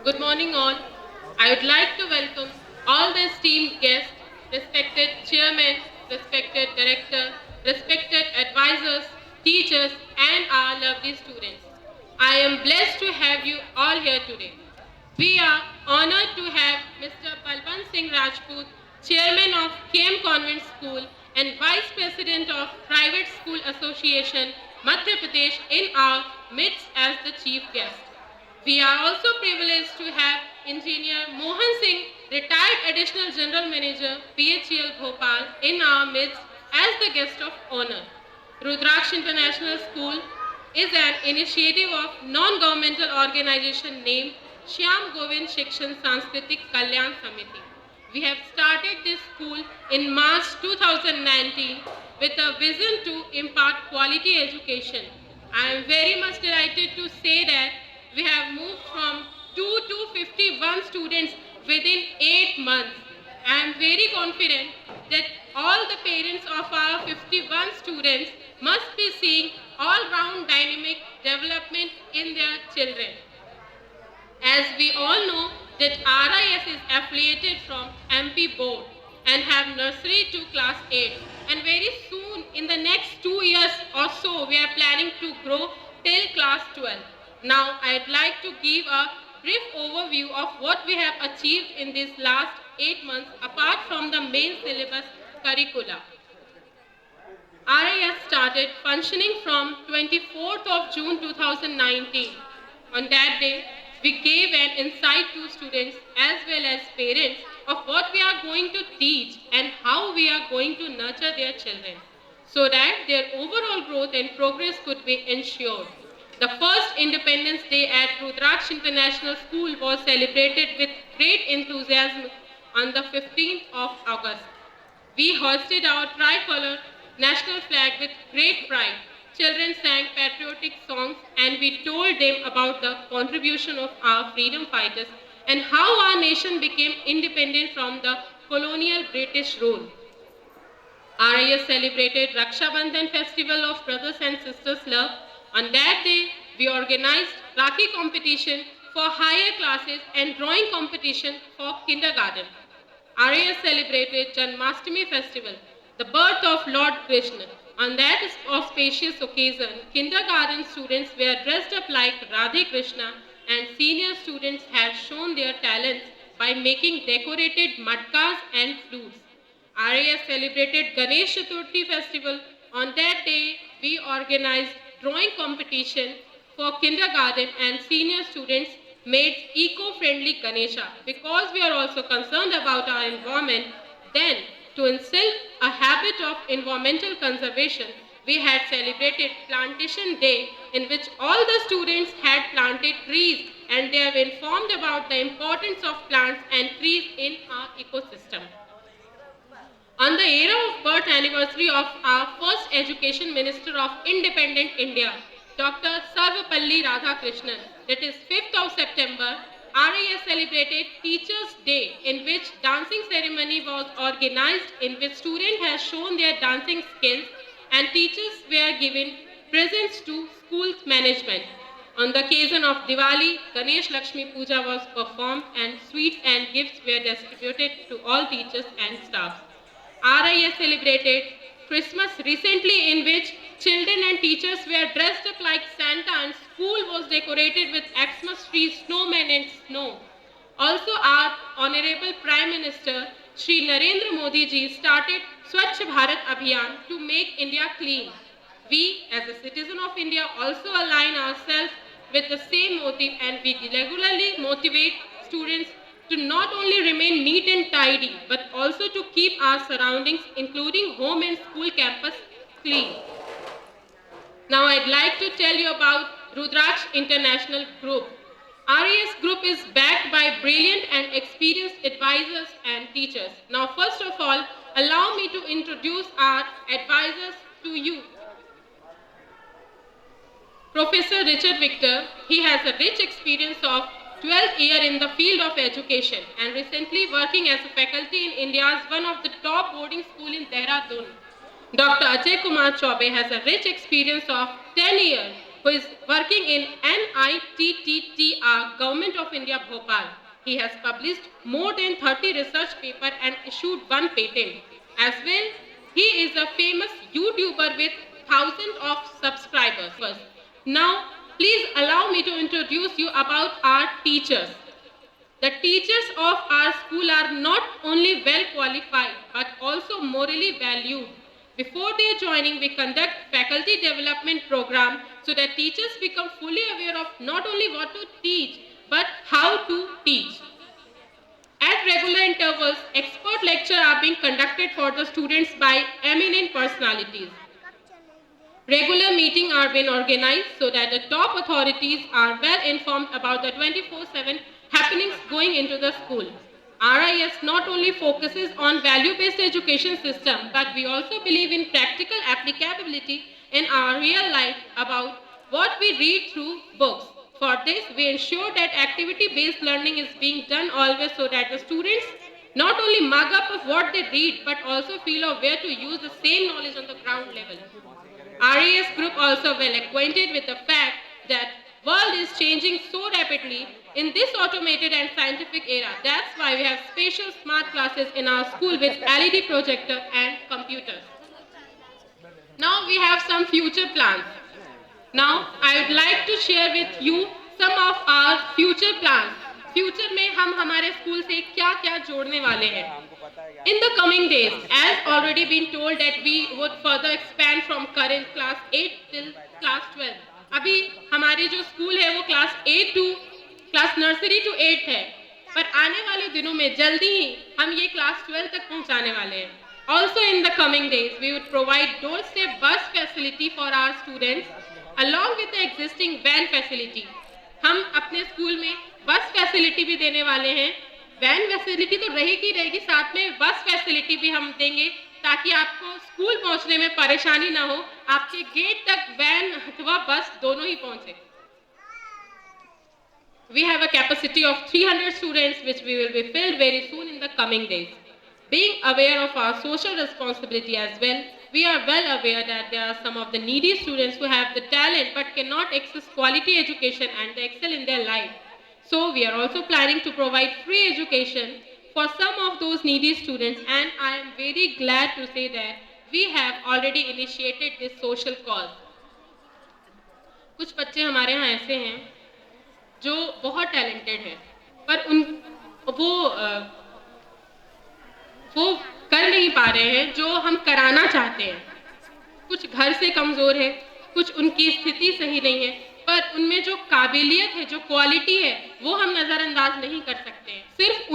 Good morning, all. I would like to welcome all the esteemed guests, respected chairman, respected director, respected advisors, teachers, and our lovely students. I am blessed to have you all here today. We are honored to have Mr. Balwant Singh Rajput, chairman of KM Convent School and vice president of Private School Association, Madhya Pradesh, in our midst as the chief guest. We are also privileged to have Engineer Mohan Singh, retired Additional General Manager, PHEL Bhopal, in our midst as the guest of honor. Rudraksh International School is an initiative of non-governmental organization named Shyam Govind Shikshan Sanskritik Kalyan Samiti. We have started this school in March 2019 with a vision to impart quality education. I am very much delighted to say that we have moved from 2 to 51 students within 8 months. I am very confident that all the parents of our 51 students must be seeing all-round dynamic development in their children. As we all know that RIS is affiliated from MP board and have nursery to class 8, and very soon in the next 2 years or so we are planning to grow till class 12. Now I'd like to give a brief overview of what we have achieved in these last 8 months apart from the main syllabus curricula. RIS started functioning from 24th of June 2019. On that day, we gave an insight to students as well as parents of what we are going to teach and how we are going to nurture their children so that their overall growth and progress could be ensured. The first Independence Day at Rudraksh International School was celebrated with great enthusiasm on the 15th of August. We hoisted our tricolor national flag with great pride. Children sang patriotic songs and we told them about the contribution of our freedom fighters and how our nation became independent from the colonial British rule. RIS celebrated Raksha Bandhan festival of brothers and sisters love. On that day, we organized Rakhi competition for higher classes and drawing competition for kindergarten. RIS celebrated Janmashtami festival, the birth of Lord Krishna. On that auspicious occasion, kindergarten students were dressed up like Radhe Krishna and senior students had shown their talents by making decorated madkas and flutes. RIS celebrated Ganesh Chaturthi festival. On that day, we organized drawing competition for kindergarten and senior students made eco-friendly Ganesha. Because we are also concerned about our environment, then to instill a habit of environmental conservation, we had celebrated Plantation Day in which all the students had planted trees and they have informed about the importance of plants and trees in our ecosystem. On the era of birth anniversary of our first Education Minister of Independent India, Dr. Sarvapalli Radhakrishnan, that is 5th of September, RIS celebrated Teachers' Day in which dancing ceremony was organized in which students have shown their dancing skills and teachers were given presents to school's management. On the occasion of Diwali, Ganesh Lakshmi Puja was performed and sweets and gifts were distributed to all teachers and staff. RIS celebrated Christmas recently in which children and teachers were dressed up like Santa and school was decorated with Xmas trees, snowmen and snow. Also our Honorable Prime Minister Shri Narendra Modi ji started Swachh Bharat Abhiyan to make India clean. We as a citizen of India also align ourselves with the same motive and we regularly motivate students to not only remain neat and tidy but also to keep our surroundings including home and school campus clean. Now I'd like to tell you about Rudraksh International Group. RIS Group is backed by brilliant and experienced advisors and teachers. Now first of all, allow me to introduce our advisors to you. Professor Richard Victor, he has a rich experience of 12 years in the field of education and recently working as a faculty in India's one of the top boarding school in Dehradun. Dr. Ajay Kumar Chaube has a rich experience of 10 years who is working in NITTTR, Government of India, Bhopal. He has published more than 30 research papers and issued one patent. As well, he is a famous YouTuber with thousands of subscribers. Now, please allow me to introduce you about our teachers. The teachers of our school are not only well qualified but also morally valued. Before their joining, we conduct faculty development program so that teachers become fully aware of not only what to teach but how to teach. At regular intervals, expert lectures are being conducted for the students by eminent personalities. Regular meetings are being organized so that the top authorities are well informed about the 24/7 happenings going into the school. RIS not only focuses on value-based education system, but we also believe in practical applicability in our real life about what we read through books. For this, we ensure that activity-based learning is being done always so that the students not only mug up of what they read, but also feel aware to use the same knowledge on the ground level. RAS group also well acquainted with the fact that world is changing so rapidly in this automated and scientific era. That's why we have special smart classes in our school with LED projector and computers. Now we have some future plans. Now I would like to share with you some of our future plans. Future में हम हमारे school से क्या-क्या जोड़ने वाले हैं. In the coming days, as already been told that we would further expand from current class 8 till class 12. अभी हमारे जो स्कूल है वो class 8 to class nursery to 8 है, पर आने वाले दिनों में जल्दी ही हम ये class 12 तक पहुंचाने वाले हैं. Also in the coming days, we would provide doorstep bus facility for our students along with the existing van facility. हम अपने स्कूल में बस फैसिलिटी भी देने वाले हैं. वैन फैसिलिटी तो रहेगी, साथ में बस फैसिलिटी भी हम देंगे ताकि आपको स्कूल पहुंचने में परेशानी ना हो, आपके गेट तक वैन अथवा बस दोनों ही पहुंचे. We have a capacity of 300 students which we will be filled very soon in the coming days. Being aware of our social responsibility as well, we are well aware that there are some of the needy students who have the talent but cannot access quality education and they excel in their life. So we are also planning to provide free education for some of those needy students, and I am very glad to say that we have already initiated this social cause. कुछ बच्चे हमारे यहाँ ऐसे हैं जो बहुत talented हैं, पर वो कर नहीं पा रहे हैं जो हम कराना चाहते हैं. कुछ घर से कमज़ोर है, कुछ उनकी स्थिति सही नहीं है, पर उनमें जो काबिलियत है, जो क्वालिटी है, वो हम नज़रअंदाज नहीं कर सकते हैं. सिर्फ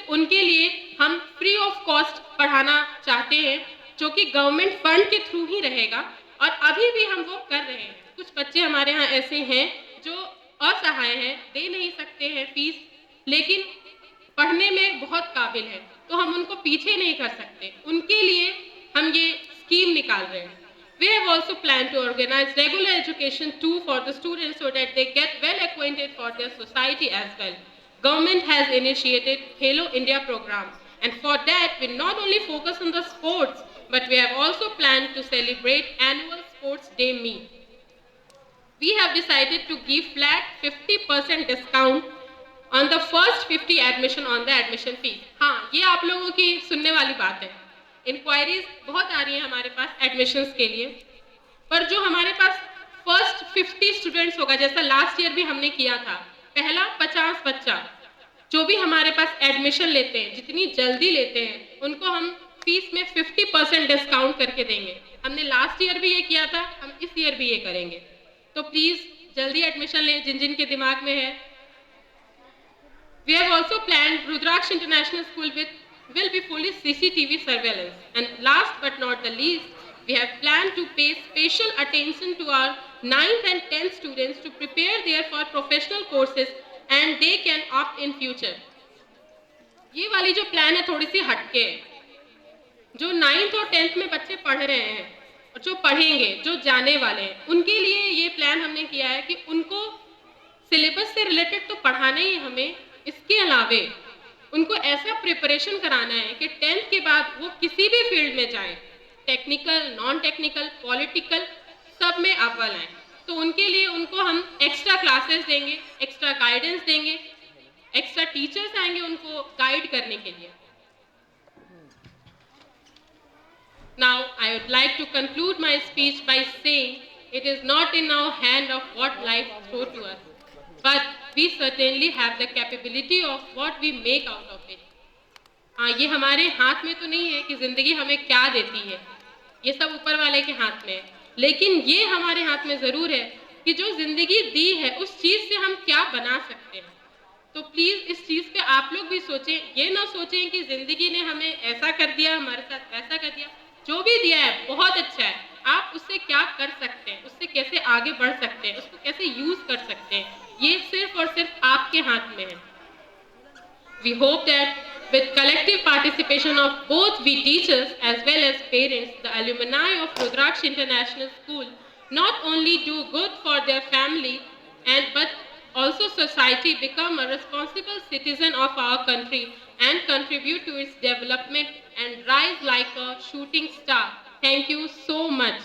उनके लिए हम फ्री ऑफ कॉस्ट पढ़ाना चाहते हैं, जो कि गवर्नमेंट फंड के थ्रू ही रहेगा, और अभी भी हम वो कर रहे हैं. कुछ बच्चे हमारे यहाँ ऐसे हैं जो असहाय हैं, दे नहीं सकते हैं फीस, लेकिन पढ़ने में बहुत काबिल है, तो हम उनको पीछे नहीं कर सकते. उनके लिए हम ये स्कीम निकाल रहे हैं. We have also planned to organize regular education too for the students so that they get well acquainted for their society as well. Government has initiated Hello India program, and for that we not only focus on the sports, but we have also planned to celebrate annual sports day meet. We have decided to give flat 50% discount on the first 50 admission on the admission fee. हाँ, ये आप लोगों की सुनने वाली बात है. Inquiries बहुत आ रही हैं हमारे पास एडमिशन्स के लिए, पर जो हमारे पास फर्स्ट 50 स्टूडेंट्स होगा, जैसा लास्ट ईयर भी हमने किया था, पहला 50 बच्चा जो भी हमारे पास एडमिशन लेते हैं, जितनी जल्दी लेते हैं, उनको हम फीस में 50% डिस्काउंट करके देंगे. हमने लास्ट ईयर भी ये किया था, हम इस ईयर भी ये करेंगे. तो प्लीज़ जल्दी एडमिशन लें जिन जिन के दिमाग में है. We have also planned Rudraksh International School will be fully CCTV surveillance. And last but not the least, we have planned to pay special attention to our 9th and 10th students to prepare them for professional courses and they can opt in future. ये वाली जो plan है थोड़ी सी हटके है. जो 9th और 10th में बच्चे पढ़ रहे हैं और जो पढ़ेंगे, जो जाने वाले हैं, उनके लिए ये प्लान हमने किया है कि उनको सिलेबस से रिलेटेड तो पढ़ाना ही हमें, इसके अलावे उनको ऐसा प्रिपरेशन कराना है कि 10th के बाद वो किसी भी फील्ड में जाएं, टेक्निकल, नॉन टेक्निकल, पॉलिटिकल, सब में अव्वल आएं. तो उनके लिए उनको हम एक्स्ट्रा क्लासेस देंगे, एक्स्ट्रा गाइडेंस देंगे, एक्स्ट्रा टीचर्स आएंगे उनको गाइड करने के लिए. Now, I would like to conclude my speech by saying it is not in our hand of what life throws to us, but we certainly have the capability of what we make out of it. हाँ, ये हमारे हाथ में तो नहीं है कि ज़िंदगी हमें क्या देती है, ये सब ऊपर वाले के हाथ में है, लेकिन ये हमारे हाथ में ज़रूर है कि जो ज़िंदगी दी है उस चीज़ से हम क्या बना सकते हैं. तो प्लीज़ इस चीज़ पे आप लोग भी सोचें, ये ना सोचें कि ज़िंदगी ने हमें ऐसा कर दिया, हमारे साथ वैसा कर दिया. जो भी दिया है बहुत अच्छा है, आप उससे क्या कर सकते हैं, उससे कैसे आगे बढ़ सकते हैं, उसको कैसे यूज़ कर सकते हैं, ये सिर्फ और सिर्फ आपके हाथ में है. We hope that with collective participation of both we teachers as well as parents, the alumni of Rudraksh International School not only do good for their family but also society, become a responsible citizen of our country and contribute to its development and rise like a shooting star. Thank you so much.